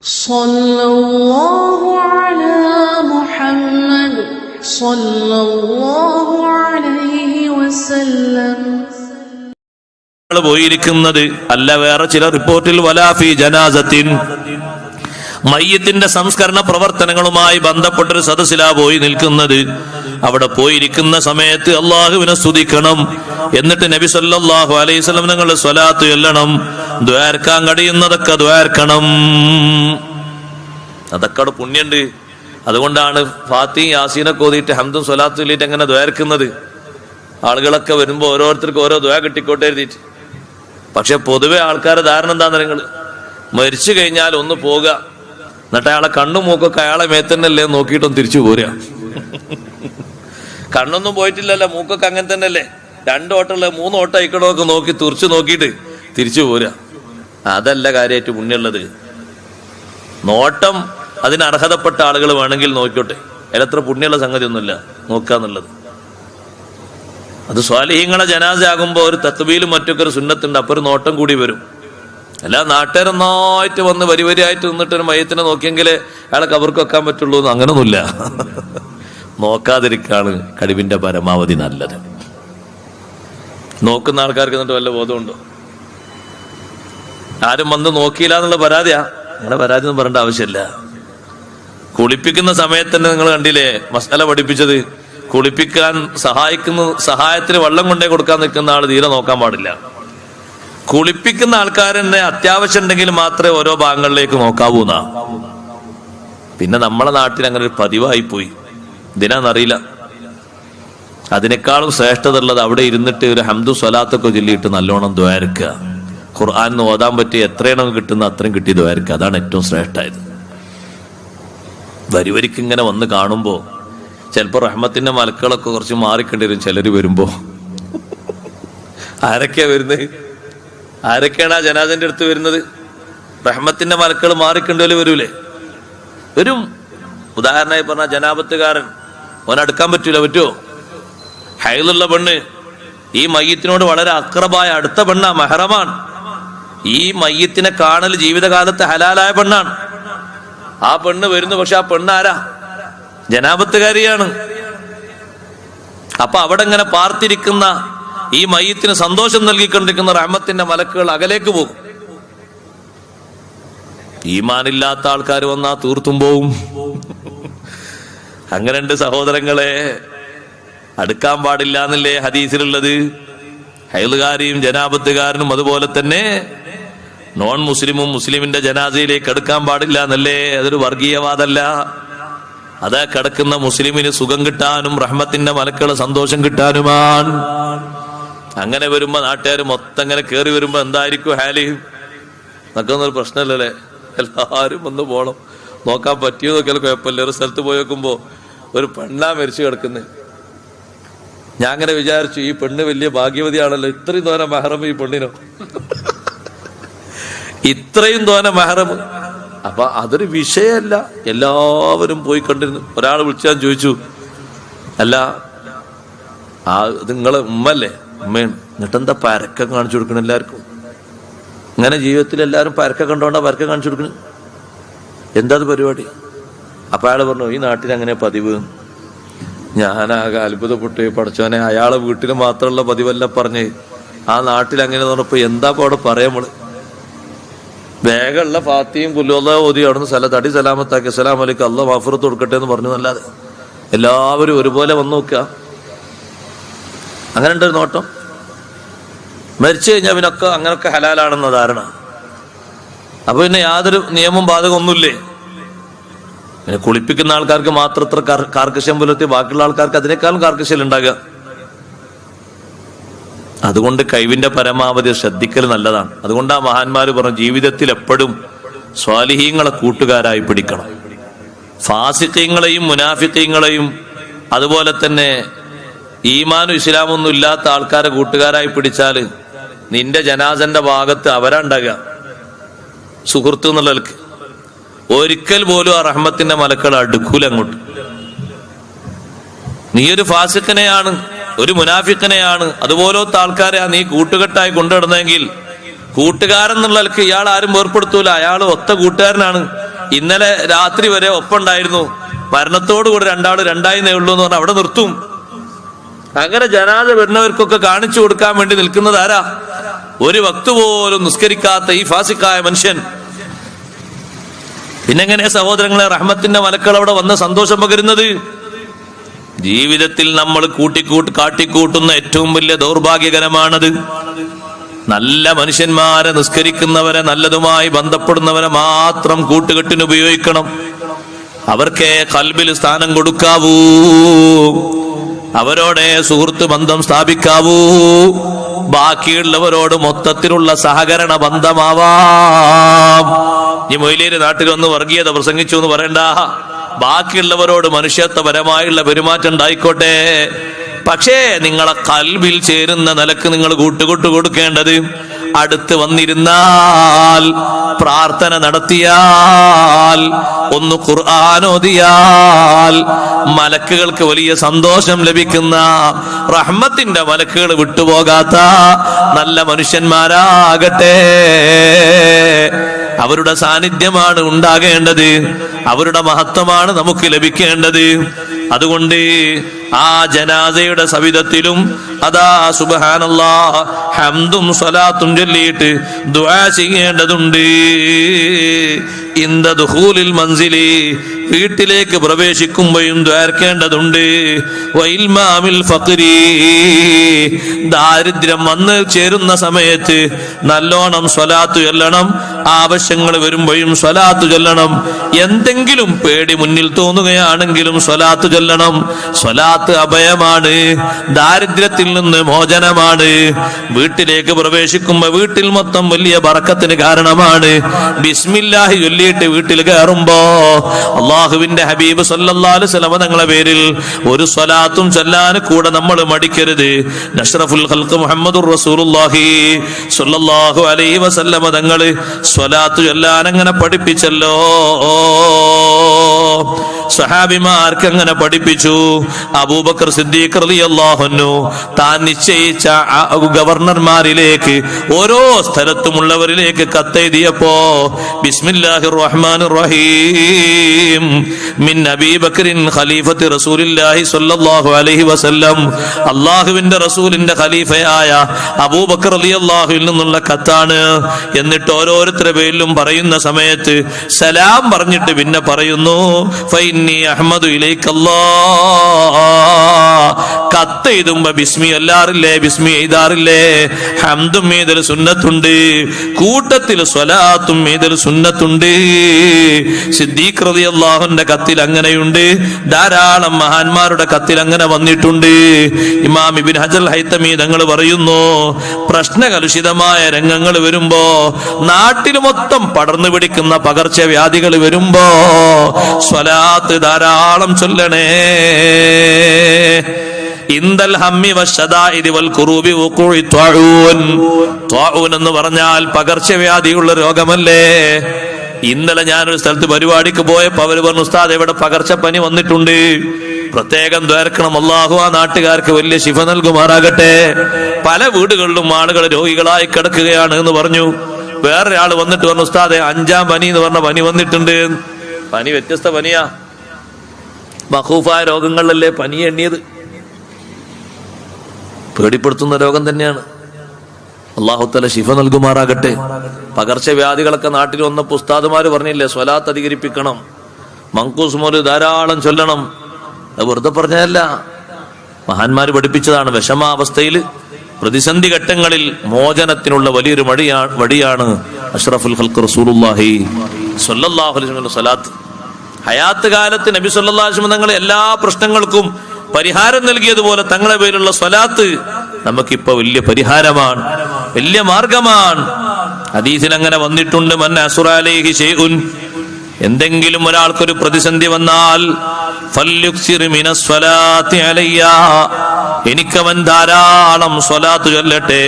സല്ലല്ലാഹു അലാ മുഹമ്മദ് സല്ലല്ലാഹു അലൈഹി വസല്ലം. പോയിരിക്കുന്നത് അല്ല, വേറെ ചില റിപ്പോർട്ടിൽ വലാഫി ജനാസത്തിൻ, മയ്യത്തിന്റെ സംസ്കരണ പ്രവർത്തനങ്ങളുമായി ബന്ധപ്പെട്ടൊരു സദസ്സിലാ പോയി നിൽക്കുന്നത്. അവിടെ പോയിരിക്കുന്ന സമയത്ത് അള്ളാഹുവിനെ സ്തുതിക്കണം, എന്നിട്ട് നബി സല്ലല്ലാഹു അലൈഹി വസല്ലം നിങ്ങളുടെ സ്വലാത്ത് ചൊല്ലണം, ദ്വാരക്കാൻ കഴിയുന്നതൊക്കെ ദ്വാരക്കണം. അതൊക്കെ അവിടെ പുണ്യുണ്ട്. അതുകൊണ്ടാണ് ഫാത്തിഹ യാസീനൊക്കെ ഓതിയിട്ട് ഹംദും സ്വലാത്തും ചൊല്ലിയിട്ട് അങ്ങനെ ദ്വാരക്കുന്നത്. ആളുകളൊക്കെ വരുമ്പോൾ ഓരോരുത്തർക്കും ഓരോ ദ്വാ കിട്ടിക്കോട്ടെ എഴുതിയിട്ട്. പക്ഷെ പൊതുവെ ആൾക്കാരുടെ ധാരണ എന്താന്ന് നിങ്ങൾ മരിച്ചു കഴിഞ്ഞാൽ ഒന്ന് പോകുക, എന്നിട്ട് അയാളെ കണ്ണും മൂക്കൊക്കെ അയാളെ മേത്തന്നല്ലേ നോക്കിയിട്ടൊന്ന് തിരിച്ചു പോരുക. കണ്ണൊന്നും പോയിട്ടില്ലല്ലോ, മൂക്കൊക്കെ അങ്ങനെ തന്നെയല്ലേ, 2 ഓട്ടമുള്ള 3 ഓട്ടം ആയിക്കണമൊക്കെ നോക്കി തുറച്ചു നോക്കിയിട്ട് തിരിച്ചു പോരുക. അതല്ല കാര്യമായിട്ട് പുണ്യമുള്ളത്. നോട്ടം അതിന് അർഹതപ്പെട്ട ആളുകൾ വേണമെങ്കിൽ നോക്കിക്കോട്ടെ, അതിലത്ര പുണ്യമുള്ള സംഗതി ഒന്നുമില്ല നോക്കാന്നുള്ളത്. അത് സ്വാലിഹീങ്ങളെ ജനാസ ആകുമ്പോൾ ഒരു തക്ബീലും മറ്റൊക്കെ ഒരു സുന്നത്തുണ്ട്, അപ്പൊ ഒരു നോട്ടം കൂടി വരും. അല്ല നാട്ടുകാരൊന്നായിട്ട് വന്ന് വരിവരിയായിട്ട് നിന്നിട്ട് ഒരു മയ്യത്തിനെ നോക്കിയെങ്കിലേ അയാളെ കബർക്ക് വെക്കാൻ പറ്റുള്ളൂ എന്ന് അങ്ങനൊന്നുമില്ല. നോക്കാതിരിക്കാണ് കഴിവിന്റെ പരമാവധി നല്ലത്. നോക്കുന്ന ആൾക്കാർക്ക് എന്നിട്ട് വല്ല ബോധമുണ്ടോ? ആരും വന്ന് നോക്കിയില്ല എന്നുള്ള പരാതിയാ. അങ്ങനെ പരാതി ഒന്നും പറയേണ്ട ആവശ്യമില്ല. കുളിപ്പിക്കുന്ന സമയത്ത് തന്നെ നിങ്ങൾ കണ്ടില്ലേ മസാല പഠിപ്പിച്ചത്, കുളിപ്പിക്കാൻ സഹായത്തിന് വെള്ളം കൊണ്ടേ കൊടുക്കാൻ നിൽക്കുന്ന ആൾ തീരെ നോക്കാൻ പാടില്ല. കുളിപ്പിക്കുന്ന ആൾക്കാരെന്നെ അത്യാവശ്യം ഉണ്ടെങ്കിൽ മാത്രമേ ഓരോ ഭാഗങ്ങളിലേക്ക് നോക്കാവൂ എന്നാ. പിന്നെ നമ്മളെ നാട്ടിൽ അങ്ങനെ ഒരു പതിവായി പോയി, ഇതിനാന്നറിയില്ല. അതിനേക്കാളും ശ്രേഷ്ഠത ഉള്ളത് അവിടെ ഇരുന്നിട്ട് ഒരു ഹംദു സ്വലാത്തൊക്കെ ചൊല്ലിയിട്ട് നല്ലോണം ദ്വാരക്കുക. ഖുർആൻ ഓതാൻ പറ്റി എത്രയാണോ കിട്ടുന്ന അത്രയും കിട്ടി ദ്വാരക്കുക. അതാണ് ഏറ്റവും ശ്രേഷ്ഠമായത്. വരിവരിക്ക് ഇങ്ങനെ വന്ന് കാണുമ്പോ ചിലപ്പോ റഹ്മത്തിന്റെ മലക്കുകളൊക്കെ കുറച്ച് മാറിക്കേണ്ടി വരും. ചിലര് വരുമ്പോ ആരൊക്കെയാ വരുന്നത്? ആരൊക്കെയാണ് ആ ജനാസന്റെ അടുത്ത് വരുന്നത്? റഹ്മത്തിന്റെ മലക്കുകൾ മാറിക്കേണ്ടി വരൂലേ? വരും. ഉദാഹരണമായി പറഞ്ഞ ജനാപത്തുകാരൻ, ഓനടുക്കാൻ പറ്റുമോ? ഹൈലുള്ള പെണ്ണ് ഈ മയ്യത്തിനോട് വളരെ അക്രബായ അടുത്ത പെണ്ണാ, മെഹറമാണ്. ഈ മയ്യത്തിനെ കാണൽ ജീവിതകാലത്ത് ഹലാലായ പെണ്ണാണ്. ആ പെണ്ണ് വരുന്നു. പക്ഷെ ആ പെണ്ണ് ആരാ? ജനാപത്തുകാരിയാണ്. അപ്പൊ അവിടെ ഇങ്ങനെ പാർത്തിരിക്കുന്ന ഈ മയ്യത്തിന് സന്തോഷം നൽകിക്കൊണ്ടിരിക്കുന്ന റഹ്മത്തിന്റെ മലക്കുകൾ അകലേക്ക് പോകും. ഈമാനില്ലാത്ത ആൾക്കാർ വന്നാ തീർത്തും പോവും. അങ്ങനെയുണ്ട് സഹോദരങ്ങളെ. അടുക്കാൻ പാടില്ല എന്നല്ലേ ഹദീസിലുള്ളത്. ഹൈലുകാരിയും ജനാപത്തുകാരനും അതുപോലെ തന്നെ നോൺ മുസ്ലിമും മുസ്ലിമിന്റെ ജനാസയിലേക്ക് അടുക്കാൻ പാടില്ല എന്നല്ലേ. അതൊരു വർഗീയവാദമല്ല. അത് കിടക്കുന്ന മുസ്ലിമിന് സുഖം കിട്ടാനും റഹ്മത്തിന്റെ മലക്കുകളെ സന്തോഷം കിട്ടാനുമാണ്. അങ്ങനെ വരുമ്പോ നാട്ടുകാർ മൊത്തം അങ്ങനെ കയറി വരുമ്പോ എന്തായിരിക്കും ഹാലി? എന്നൊരു പ്രശ്നമല്ലല്ലേ. എല്ലാരും ഒന്ന് പോണം, നോക്കാൻ പറ്റിയോ നോക്കിയാലും കുഴപ്പമില്ല. ഒരു സ്ഥലത്ത് പോയി നോക്കുമ്പോ ഒരു പെണ്ണാ മരിച്ചു കിടക്കുന്നത്. ഞാൻ അങ്ങനെ വിചാരിച്ചു, ഈ പെണ്ണ് വലിയ ഭാഗ്യവതിയാണല്ലോ, ഇത്രയും തോനെ മെഹറം ഈ പെണ്ണിനോ, ഇത്രയും തോനെ മെഹറം. അപ്പൊ അതൊരു വിഷയമല്ല. എല്ലാവരും പോയി കണ്ടിരുന്നു. ഒരാൾ വിളിച്ചാൽ ചോദിച്ചു, അല്ല ഇത് നിങ്ങളെ ഉമ്മല്ലേ? ഉമ്മയാണ്. എന്നിട്ടെന്താ പരക്കം കാണിച്ചു കൊടുക്കണം എല്ലാവർക്കും? ഇങ്ങനെ ജീവിതത്തിൽ എല്ലാവരും പരക്കം കണ്ടോണ്ടാ പരക്കം കാണിച്ചു കൊടുക്കണം. എന്താ പരിപാടി? അപ്പൊ അയാൾ പറഞ്ഞു, ഈ നാട്ടിൽ അങ്ങനെ പതിവ്. ഞാനാകെ അത്ഭുതപ്പെട്ടു. പഠിച്ചവനെ, അയാളെ വീട്ടിൽ മാത്രമുള്ള പതിവല്ല പറഞ്ഞ് ആ നാട്ടിൽ അങ്ങനെ പറഞ്ഞപ്പോ എന്താ അവിടെ പറയാൻ നമ്മള്? വേഗമുള്ള ഫാത്തിയും പുല്ലുള്ള ഓതി അവിടുന്ന് തടി സലാമത്താക്കി അസ്സലാമു അലൈക്കും അല്ലാഹ് മഗ്ഫിറത്ത് കൊടുക്കട്ടെ എന്ന് പറഞ്ഞു എന്നല്ലാതെ എല്ലാവരും ഒരുപോലെ വന്നു നോക്കുക. അങ്ങനെ ഉണ്ടൊരു നോട്ടം. മരിച്ചു കഴിഞ്ഞാൽ പിന്നൊക്കെ അങ്ങനൊക്കെ ഹലാലാണെന്ന ധാരണ. അപ്പൊ പിന്നെ യാതൊരു നിയമം ബാധകമൊന്നുമില്ലേ? പിന്നെ കുളിപ്പിക്കുന്ന ആൾക്കാർക്ക് മാത്രം ഇത്ര കാർക്കശ്യം പുലർത്തി ബാക്കിയുള്ള ആൾക്കാർക്ക് അതിനേക്കാളും കാർക്കശ്യം ഉണ്ടാകുക. അതുകൊണ്ട് കഴിവിന്റെ പരമാവധി ശ്രദ്ധിക്കൽ നല്ലതാണ്. അതുകൊണ്ട് ആ മഹാന്മാര് പറഞ്ഞു, ജീവിതത്തിൽ എപ്പോഴും സ്വാലിഹീങ്ങളെ കൂട്ടുകാരായി പിടിക്കണം. ഫാസിഖീങ്ങളെയും മുനാഫിഖീങ്ങളെയും അതുപോലെ തന്നെ ഈമാനും ഇസ്ലാമൊന്നും ഇല്ലാത്ത ആൾക്കാരെ കൂട്ടുകാരായി പിടിച്ചാൽ നിന്റെ ജനാസന്റെ ഭാഗത്ത് അവരാ ഉണ്ടാകുക സുഹൃത്ത് എന്നുള്ളവർക്ക്. ഒരിക്കൽ പോലും ആ റഹ്മത്തിന്റെ മലക്കൾ അടുക്കൂല അങ്ങോട്ട്. നീ ഒരു ഫാസിഖിനെയാണ്, ഒരു മുനാഫിഖിനെയാണ്, അതുപോലത്തെ ആൾക്കാരെ നീ കൂട്ടുകെട്ടായി കൊണ്ടുവരുന്നെങ്കിൽ കൂട്ടുകാരൻ എന്നുള്ളവർക്ക് ഇയാൾ ആരും വേർപ്പെടുത്തൂല. അയാൾ ഒത്ത കൂട്ടുകാരനാണ്. ഇന്നലെ രാത്രി വരെ ഒപ്പുണ്ടായിരുന്നു, മരണത്തോടുകൂടി രണ്ടാള് രണ്ടായിന്നേ ഉള്ളൂ എന്ന് പറഞ്ഞാൽ അവിടെ നിർത്തും. അങ്ങനെ ജനാസ വരുന്നവർക്കൊക്കെ കാണിച്ചു കൊടുക്കാൻ വേണ്ടി നിൽക്കുന്നത് ആരാ? ഒരു വക്ത് പോലും നിസ്കരിക്കാത്ത ഈ ഫാസിക്കായ മനുഷ്യൻ. പിന്നെങ്ങനെ സഹോദരങ്ങളെ റഹ്മത്തിന്റെ മലക്കൾ അവിടെ വന്ന് സന്തോഷം പകരുന്നത്? ജീവിതത്തിൽ നമ്മൾ കാട്ടിക്കൂട്ടുന്ന ഏറ്റവും വലിയ ദൗർഭാഗ്യകരമാണത്. നല്ല മനുഷ്യന്മാരെ, നിസ്കരിക്കുന്നവരെ, നല്ലതുമായി ബന്ധപ്പെടുന്നവരെ മാത്രം കൂട്ടുകെട്ടിന് ഉപയോഗിക്കണം. അവർക്കേ ഖൽബിൽ സ്ഥാനം കൊടുക്കാവൂ, അവരോടെ സുഹൃത്ത് ബന്ധം സ്ഥാപിക്കാവൂ, ബാക്കിയുള്ളവരോട് മൊത്തത്തിലുള്ള സഹകരണ ബന്ധമാവാം. ഈ മൊയ്ലിയുടെ നാട്ടിൽ ഒന്ന് വർഗീയത പ്രസംഗിച്ചു എന്ന് പറയണ്ട, ബാക്കിയുള്ളവരോട് മനുഷ്യത്വപരമായുള്ള പെരുമാറ്റം ഉണ്ടായിക്കോട്ടെ. പക്ഷേ നിങ്ങളെ ഖൽബിൽ ചേരുന്ന നിലക്ക് നിങ്ങൾ കൂട്ടുകൊട്ടു കൊടുക്കേണ്ടത്, അടുത്ത് വന്നിരുന്നാൽ, പ്രാർത്ഥന നടത്തിയാൽ, ഒന്ന് ഖുർആൻ ഓതിയാൽ മലക്കുകൾക്ക് വലിയ സന്തോഷം ലഭിക്കുന്ന, റഹ്മത്തിന്റെ മലക്കുകൾ വിട്ടുപോകാത്ത നല്ല മനുഷ്യന്മാരാകട്ടെ. അവരുടെ സാന്നിധ്യമാണ് ഉണ്ടാകേണ്ടത്, അവരുടെ മഹത്വമാണ് നമുക്ക് ലഭിക്കേണ്ടത്. അതുകൊണ്ട് ആ ജനാസയുടെ സവിധത്തിലും അതാ സുബ്ഹാനല്ലാഹ് ഹംദും സ്വലാത്തും ചൊല്ലിയിട്ട് ദുആ ചെയ്യേണ്ടതുണ്ട്. ഇന്ദ ദുഖൂലിൽ മൻസിലി, വീട്ടിലേക്ക് പ്രവേശിക്കുമ്പോഴും ദ്വാർക്കേണ്ടതുണ്ട്. വഇൽമാമിൽ ഫഖ്രി, ദാരിദ്ര്യം വന്ന് ചേരുന്ന സമയത്ത് നല്ലോണം സ്വലാത്ത് ചൊല്ലണം. ആവശ്യങ്ങൾ വരുമ്പോഴും സ്വലാത്ത് ചൊല്ലണം. എന്തെങ്കിലും പേടി മുന്നിൽ തോന്നുകയാണെങ്കിലും സ്വലാത്ത് ചൊല്ലണം. സ്വലാത്ത് അഭയമാണ്, ദാരിദ്ര്യത്തിൽ നിന്ന് മോചനമാണ്. വീട്ടിലേക്ക് പ്രവേശിക്കുമ്പോ വീട്ടിൽ മൊത്തം വലിയ ബറക്കത്തിന് കാരണമാണ്. ബിസ്മില്ലാഹി ചൊല്ലിയിട്ട് വീട്ടിൽ കയറുമ്പോ അള്ളാഹുവിന്റെ ഹബീബ് സല്ലല്ലാഹു അലൈഹി വസല്ലം തങ്ങളുടെ പേരിൽ ഒരു സ്വലാത്തും ചൊല്ലാൻ കൂടെ നമ്മൾ മടിക്കരുത്. അഷ്റഫുൽ ഖൽഖ് മുഹമ്മദുർ റസൂലുള്ളാഹി സല്ലല്ലാഹു അലൈഹി വസല്ലം തങ്ങള് സ്വലാത്ത് ചൊല്ലാൻ അങ്ങനെ പഠിപ്പിച്ചല്ലോ. സഹാബിമാർക്ക് അങ്ങനെ പഠിപ്പിച്ചു. അബൂബക്കർ സിദ്ദീഖ് റളിയല്ലാഹു അൻഹു താൻ നിശ്ചയിച്ച ഗവർണർമാരിലേക്ക്, ഓരോ സ്ഥലത്തുമുള്ളവരിലേക്ക് കത്തെഴുതിയപ്പോ ബിസ്മില്ലാഹിർ റഹ്മാനിർ റഹീം മിൻ അബീ ബക്രിൻ ഖലീഫത്തി റസൂലില്ലാഹി സ്വല്ലല്ലാഹു അലൈഹി വസല്ലം, അല്ലാഹുവിന്റെ റസൂലിന്റെ ഖലീഫയായ അബൂബക്കർ റളിയല്ലാഹുവിൽ നിന്നുള്ള കത്താണ്. എന്നിട്ട് ഓരോരുത്തരുടെ പേരിലും പറയുന്ന സമയത്ത് സലാം പറഞ്ഞിട്ട് പിന്നെ പറയുന്നു ഫഇന്നി അഹ്മദു ഇലൈക്കല്ലാഹ്. കത്ത് എഴുതുമ്പോ ബിസ്മി അല്ലാറില്ലേ, ബിസ്മി എഴുതാറില്ലേ? ഹംദും എഴുതൽ സുന്നത്തുണ്ട്, കൂട്ടത്തിൽ സ്വലാത്തും എഴുതൽ സുന്നത്തുണ്ട്. സിദ്ദീഖ് റളിയല്ലാഹുവിന്റെ കത്തിൽ അങ്ങനെയുണ്ട്, ധാരാളം മഹാന്മാരുടെ കത്തിൽ അങ്ങനെ വന്നിട്ടുണ്ട്. ഇമാം ഇബ്നു ഹജർ ഹൈതമി തങ്ങൾ പറയുന്നു, പ്രശ്നകലുഷിതമായ രംഗങ്ങൾ വരുമ്പോ, നാട്ടിൽ മൊത്തം പടർന്നു പിടിക്കുന്ന പകർച്ചവ്യാധികൾ വരുമ്പോ സ്വലാത്ത് ധാരാളം ചൊല്ലണേ. ഇന്ദൽ ഹമ്മി വശദാഇദി വൽ ഖുറൂബി വഖൂഇ ത്വാഊൻ. ത്വാഊൻ എന്ന് പറഞ്ഞാൽ പകർച്ചവ്യാധിയുള്ള രോഗമല്ലേ? ഇന്നലെ ഞാനൊരു സ്ഥലത്ത് പരിപാടിക്ക് പോയപ്പോ അവര് പറഞ്ഞു, ഉസ്താദ് ഇവിടെ പകർച്ചപ്പനി വന്നിട്ടുണ്ട്, പ്രത്യേകം ദ്വാരക്കണം, അല്ലാഹു ആ നാട്ടുകാർക്ക് വലിയ ശിഫ നൽകുമാറാകട്ടെ. പല വീടുകളിലും ആളുകൾ രോഗികളായി കിടക്കുകയാണ് എന്ന് പറഞ്ഞു. വേറൊരാൾ വന്നിട്ട് പറഞ്ഞു, ഉസ്താദെ 5ാം പനി എന്ന് പറഞ്ഞ പനി വന്നിട്ടുണ്ട്. പനി വ്യത്യസ്ത പനിയാ, മഖൂഫായ രോഗങ്ങളിലല്ലേ പനി എണ്ണിയത്. പേടിപ്പെടുത്തുന്ന രോഗം തന്നെയാണ്. അല്ലാഹു തആല ശിഫ നൽകുമാറാകട്ടെ. പകർച്ചവ്യാധികളൊക്കെ നാട്ടിൽ വന്നപ്പോൾ ഉസ്താദുമാര് പറഞ്ഞില്ലേ, സ്വലാത്ത് അധികരിപ്പിക്കണം, മങ്കൂസ് മോല് ധാരാളം ചൊല്ലണം. അത് വെറുതെ പറഞ്ഞതല്ല, മഹാന്മാര് പഠിപ്പിച്ചതാണ്. വിഷമാവസ്ഥയിൽ, പ്രതിസന്ധി ഘട്ടങ്ങളിൽ മോചനത്തിനുള്ള വലിയൊരു വഴിയാണ് അഷ്റഫുൽ ഖൽഖ് റസൂലുള്ളാഹി സ്വല്ലല്ലാഹു അലൈഹി വസല്ലം സ്വലാത്ത്. ഹയാത്ത് കാലത്ത് നബി സല്ലല്ലാഹു അലൈഹി വസല്ലം തങ്ങൾ എല്ലാ പ്രശ്നങ്ങൾക്കും പരിഹാരം നൽകിയതുപോലെ തങ്ങളുടെ പേരിലുള്ള സ്വലാത്ത് നമുക്കിപ്പോ വലിയ പരിഹാരമാണ്, വലിയ മാർഗമാണ്. ഹദീസിൽ അങ്ങനെ വന്നിട്ടുണ്ട്, മൻ അസുറ അലൈഹി ശൈഉൻ, എന്തെങ്കിലും ഒരാൾക്കൊരു പ്രതിസന്ധി വന്നാൽ ഫല്യുക്സിർ മിനസ് സ്വലാത്തി അലയ്യ, എനിക്കവൻ ധാരാളം സ്വലാത്ത് ചൊല്ലട്ടെ.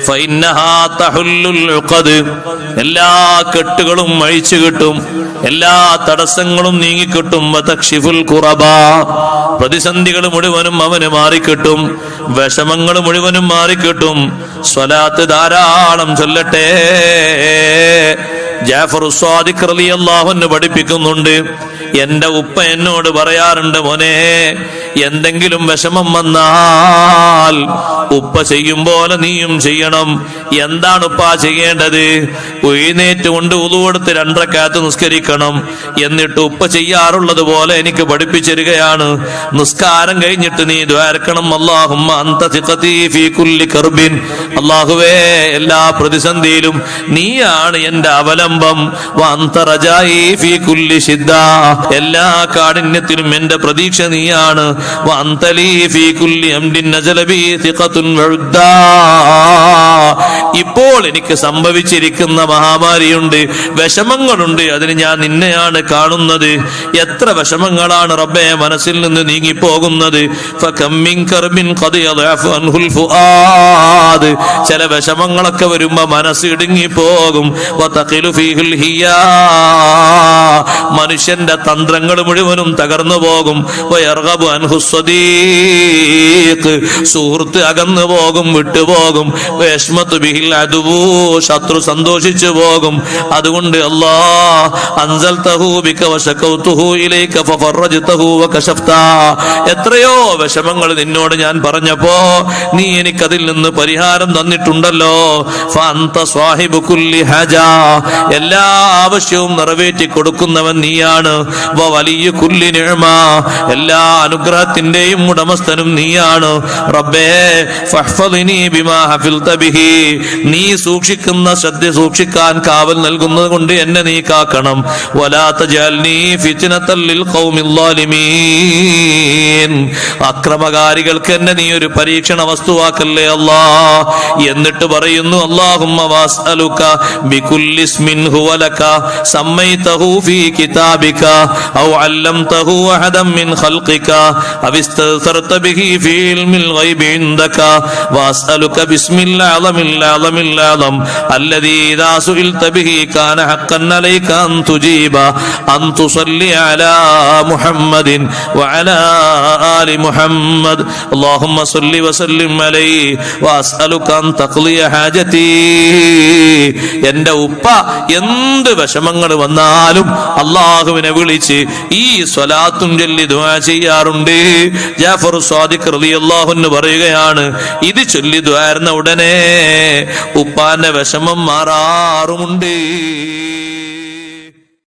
ഫഇന്നഹാ തഹുല്ലുൽ ഉഖദ്, എല്ലാ കെട്ടുകളും അഴിച്ചു കിട്ടും, എല്ലാ തടസ്സങ്ങളും നീങ്ങിക്കിട്ടും. വതക്ഷിഫുൽ ഖുറബാ, പ്രതിസന്ധികൾ മുഴുവനും അവന് മാറിക്കിട്ടും, വിഷമങ്ങൾ മുഴുവനും മാറിക്കിട്ടും. സ്വലാത്ത് ധാരാളം ചൊല്ലട്ടെ. ജാഫർ സ്വാദിഖ് റളിയല്ലാഹു അൻഹു പഠിപ്പിക്കുന്നുണ്ട്, എന്റെ ഉപ്പ എന്നോട് പറയാറുണ്ട്, മോനെ എന്തെങ്കിലും വിഷമം വന്നാൽ ഉപ്പ ചെയ്യും പോലെ നീയും ചെയ്യണം. എന്താണ് ഉപ്പ ചെയ്യേണ്ടത്? എഴുന്നേറ്റ് കൊണ്ട് ഉളു കൊടുത്ത് 2 റക്അത്ത് നിസ്കരിക്കണം. എന്നിട്ട് ഉപ്പ ചെയ്യാറുള്ളത് പോലെ എനിക്ക് പഠിപ്പിച്ചിരികയാണ്, നിസ്കാരം കഴിഞ്ഞിട്ട് നീ ദ്വാരക്കണം, അല്ലാഹുമ്മ അൻത സിഖതി ഫീ കുല്ലി കർബിൻ, അല്ലാഹുവേ എല്ലാ പ്രതിസന്ധിയിലും നീയാണ് എന്റെ അവലംബം, വ അൻത റജായി ഫീ കുല്ലി ശിദ്ദ, എല്ലാ കാഠിന്യത്തിലും എന്റെ പ്രതീക്ഷ നീയാണ്, വ അൻത ലീ ഫീ കുല്ലി അംരിൻ നസല ബി സിഖത്തുൻ വഉദ്ദാ, ഇപ്പോൾ എനിക്ക് സംഭവിച്ചിരിക്കുന്ന മഹാമാരിയുണ്ട്, വിഷമങ്ങളുണ്ട്, അതിന് ഞാൻ നിന്നെയാണ് കാണുന്നത്. എത്ര വിഷമങ്ങളാണ് റബ്ബേ മനസ്സിൽ നിന്ന് നീങ്ങിപ്പോകുന്നത്. ഫകം മിൻ കർബിൻ ഖദ് യദഅഫു അൻഹുൽ ഫുആദ്, ചില വിഷമങ്ങളൊക്കെ വരുമ്പോ മനസ്സ് ഇടുങ്ങിപ്പോകും. വതഖിലു ഫീഹിൽ ഹിയാ, മനുഷ്യന്റെ തന്ത്രങ്ങൾ മുഴുവനും തകർന്നു പോകും. വയർഗബു അൻഹു സ്വദീഖ്, സുഹൃത്ത് അകന്നു പോകും, വിട്ടുപോകും. വയസ്മതു ബിഹിൽ അദുവു, ശത്രു സന്തോഷിച്ചു പോകും. അതുകൊണ്ട് അല്ലാഹ് അൻസൽതഹു ബിക വശകൗതുഹു ഇലൈക ഫഫറജ്തഹു വകശഫ്ത, എത്രയോ വിഷമങ്ങൾ നിന്നോട് ഞാൻ പറഞ്ഞപ്പോ നീ എനിക്കതിൽ നിന്ന് പരിഹാരം തന്നിട്ടുണ്ടല്ലോ. ഫഅൻത സ്വാഹിബു കുല്ലി ഹജ, എല്ലാ ആവശ്യവും നിറവേറ്റി കൊടുക്കുന്നവൻ നീയാണ്. വലിയ കുല്ലി നിഅമ, എല്ലാ അനുഗ്രഹത്തിന്റെയും ഉടമസ്ഥനും നീയാണ്. റബ്ബേ ഫഹ്ഫളിനി ബിമാ ഹഫിൽത ബിഹി, നീ സൂക്ഷിക്കുന്ന ശ്രദ്ധ സൂക്ഷിക്കാൻ കാവൽ നൽകുന്നത് കൊണ്ട് എന്നെ നീ കാക്കണം. വലാ തജഅൽനി ഫിത്നതൽ ലിൽ ഖൗമിൽ ളാലിമീൻ, അക്രമകാരികൾക്ക് എന്നെ നീ ഒരു പരീക്ഷണ വസ്തുവാക്കല്ലേ അല്ലാ. എന്നിട്ട് പറയുന്നു, അല്ലാഹുമ്മ വസ്അലുക ബികുല്ലി ഇസ്മിൻ ഹുവ ലക സമ്മൈതഹു ഫീ കിതാബിക ഔ അല്ലംതഹു അഹദൻ മിൻ ഖൽഖിക ഔ ഇസ്തഅ്സർത ബിഹി ഫീ ഇൽമിൽ ഗൈബി ഇൻദക വസ്അലുക ബിസ്മിൽ അഅ്ലമിൽ അഅ്ലം അല്ലദീ ഇദാ സുഇൽത ബിഹി കാന ഹഖ്ഖൻ അലൈക അൻ തുജീബ അൻ തുസല്ലി അലാ മുഹമ്മദിൻ വഅലാ ആലി മുഹമ്മദ് അല്ലാഹുമ്മ സല്ലി വസല്ലിം അലൈഹി വഅസ്അലുക അൻ തഖ്ലിയ ഹാജതി. എന്റെ ഉപ്പ എന്ത് വിഷമങ്ങൾ വന്നാലും അള്ളാഹുവിനെ വിളിച്ച് ഈ സ്വലാത്തും ചൊല്ലി ദുആ ചെയ്യാറുണ്ട്. ജാഫർ സ്വാദിഖ് റളിയല്ലാഹു അൻഹു പറയുകയാണ്, ഇത് ചൊല്ലി ദുആ ഉടനെ ഉപ്പാന്റെ വിഷമം മാറാറുമുണ്ട്.